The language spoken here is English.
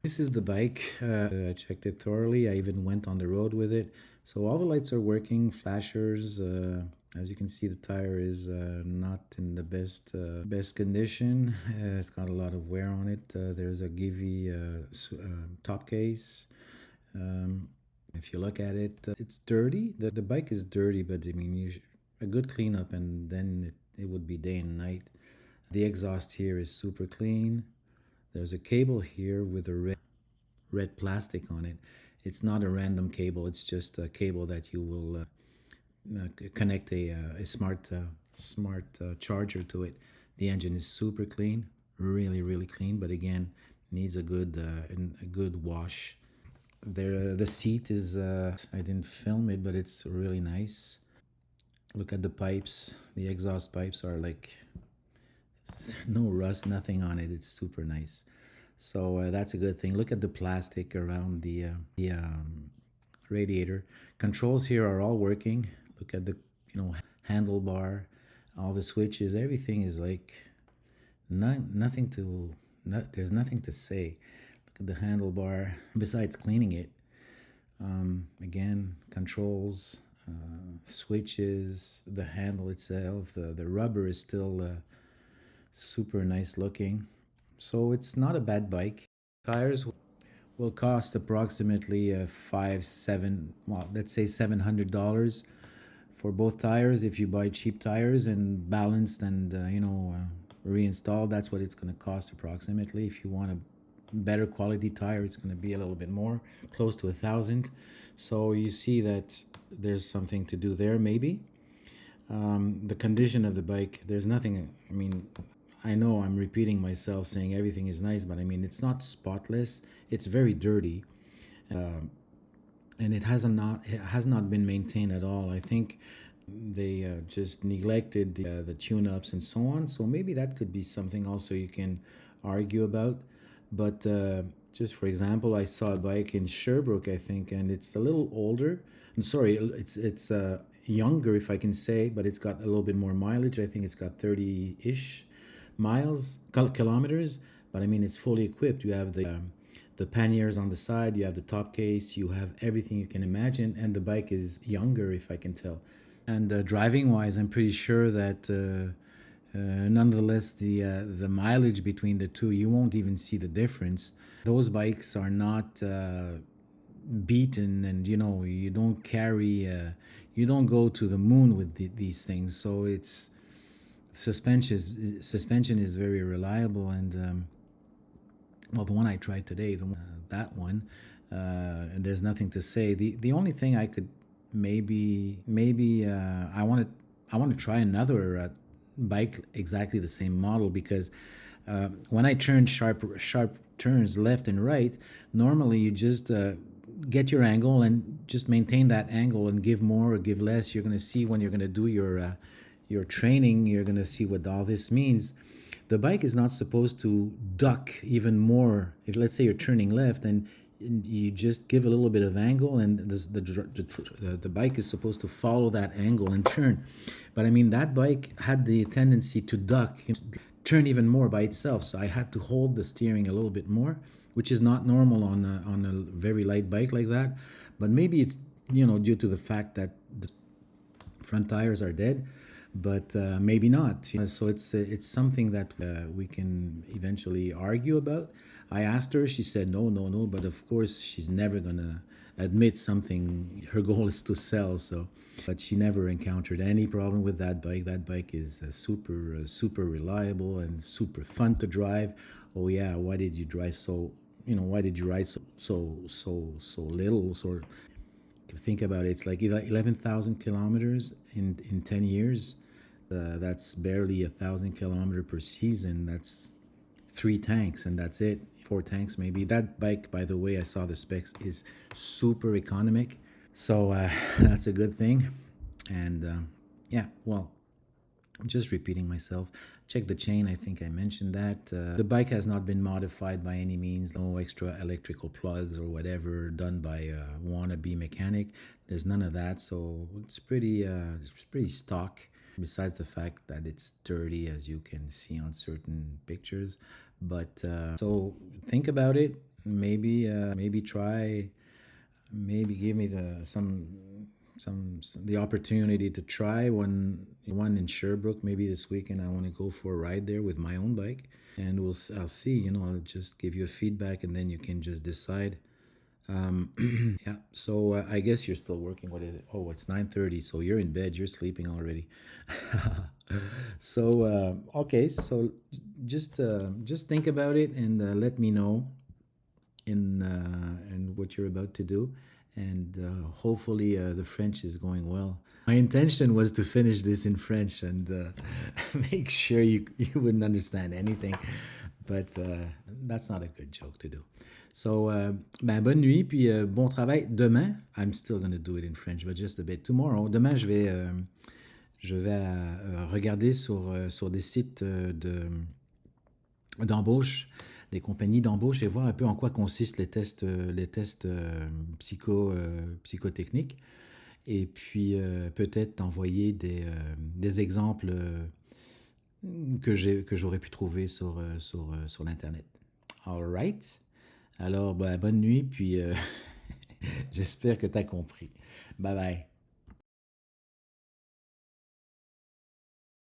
This is the bike. I checked it thoroughly. I even went on the road with it. So all the lights are working, flashers. As you can see, the tire is not in the best condition. It's got a lot of wear on it. There's a Givi top case. Um, if you look at it, it's dirty. The bike is dirty, but I mean, a good cleanup, and then it would be day and night. The exhaust here is super clean. There's a cable here with a red plastic on it. It's not a random cable. It's just a cable that you will connect a smart charger to it. The engine is super clean, really clean. But again, needs a good wash. There, the seat is. I didn't film it, but it's really nice. Look at the pipes. The exhaust pipes are like no rust, nothing on it. It's super nice. So that's a good thing. Look at the plastic around the radiator. Controls here are all working. Look at the handlebar, all the switches. Everything is like nothing to. There's nothing to say. Look at the handlebar. Besides cleaning it, again, controls, switches, the handle itself, the rubber is still super nice looking. So it's not a bad bike. Tires will cost approximately five, seven, well, let's say $700 for both tires. If you buy cheap tires and balanced and reinstalled, that's what it's going to cost approximately. If you want a better quality tire, it's going to be a little bit more, close to 1,000. So you see that there's something to do there, maybe. The condition of the bike, there's nothing. I mean, I know I'm repeating myself saying everything is nice, but I mean, it's not spotless. It's very dirty, and it has not been maintained at all. I think they just neglected the tune-ups and so on. So maybe that could be something also you can argue about. But just for example, I saw a bike in Sherbrooke, I think, and it's a little older. I'm sorry, it's younger, if I can say, but it's got a little bit more mileage. I think it's got 30-ish kilometers. But I mean, it's fully equipped. You have the panniers on the side, you have the top case, you have everything you can imagine, and the bike is younger, if I can tell. And driving wise, I'm pretty sure that nonetheless, the mileage between the two, you won't even see the difference. Those bikes are not beaten, and you don't carry, you don't go to the moon with these things. So it's suspension is very reliable, and well, the one I tried today, that one, and there's nothing to say. The only thing I could maybe I want to try another bike exactly the same model, because when I turn sharp turns left and right, normally you just get your angle and just maintain that angle and give more or give less. You're going to see when you're going to do your training, you're going to see what all this means. The bike is not supposed to duck even more. If, let's say, you're turning left and you just give a little bit of angle, and the bike is supposed to follow that angle and turn. But I mean, that bike had the tendency to duck, turn even more by itself. So I had to hold the steering a little bit more, which is not normal on a very light bike like that. But maybe it's due to the fact that the front tires are dead, but maybe not. So it's something that we can eventually argue about. I asked her, she said no, but of course she's never gonna admit something. Her goal is to sell, so. But she never encountered any problem with that bike. That bike is super reliable and super fun to drive. Oh yeah, why did you drive so? Why did you ride so little? So think about it, it's like 11,000 kilometers in 10 years. That's barely 1,000 kilometers per season. That's 3 tanks, and that's it. 4 tanks maybe. That bike, by the way, I saw the specs, is super economic. So that's a good thing. And yeah, well, I'm just repeating myself. Check the chain. I think I mentioned that. The bike has not been modified by any means. No extra electrical plugs or whatever done by a wannabe mechanic. There's none of that. So it's pretty stock. Besides the fact that it's dirty, as you can see on certain pictures. But so think about it. maybe try, maybe give me the opportunity to try one in Sherbrooke. Maybe this weekend I want to go for a ride there with my own bike, and I'll see. I'll just give you a feedback, and then you can just decide. Yeah. So I guess you're still working. What is it? Oh, it's 9:30. So you're in bed. You're sleeping already. So okay. So just think about it and let me know in what you're about to do, and hopefully the French is going well. My intention was to finish this in French and make sure you wouldn't understand anything, but that's not a good joke to do. So, ben, bonne nuit, puis bon travail. Demain, I'm still going to do it in French, but just a bit. Tomorrow, demain, je vais regarder sur des sites d'embauche, des compagnies d'embauche et voir un peu en quoi consistent les tests psychotechniques. Et puis peut-être t'envoyer des exemples que j'aurais pu trouver sur l'Internet. All right. Alors, bah, bonne nuit, puis j'espère que tu as compris. Bye bye.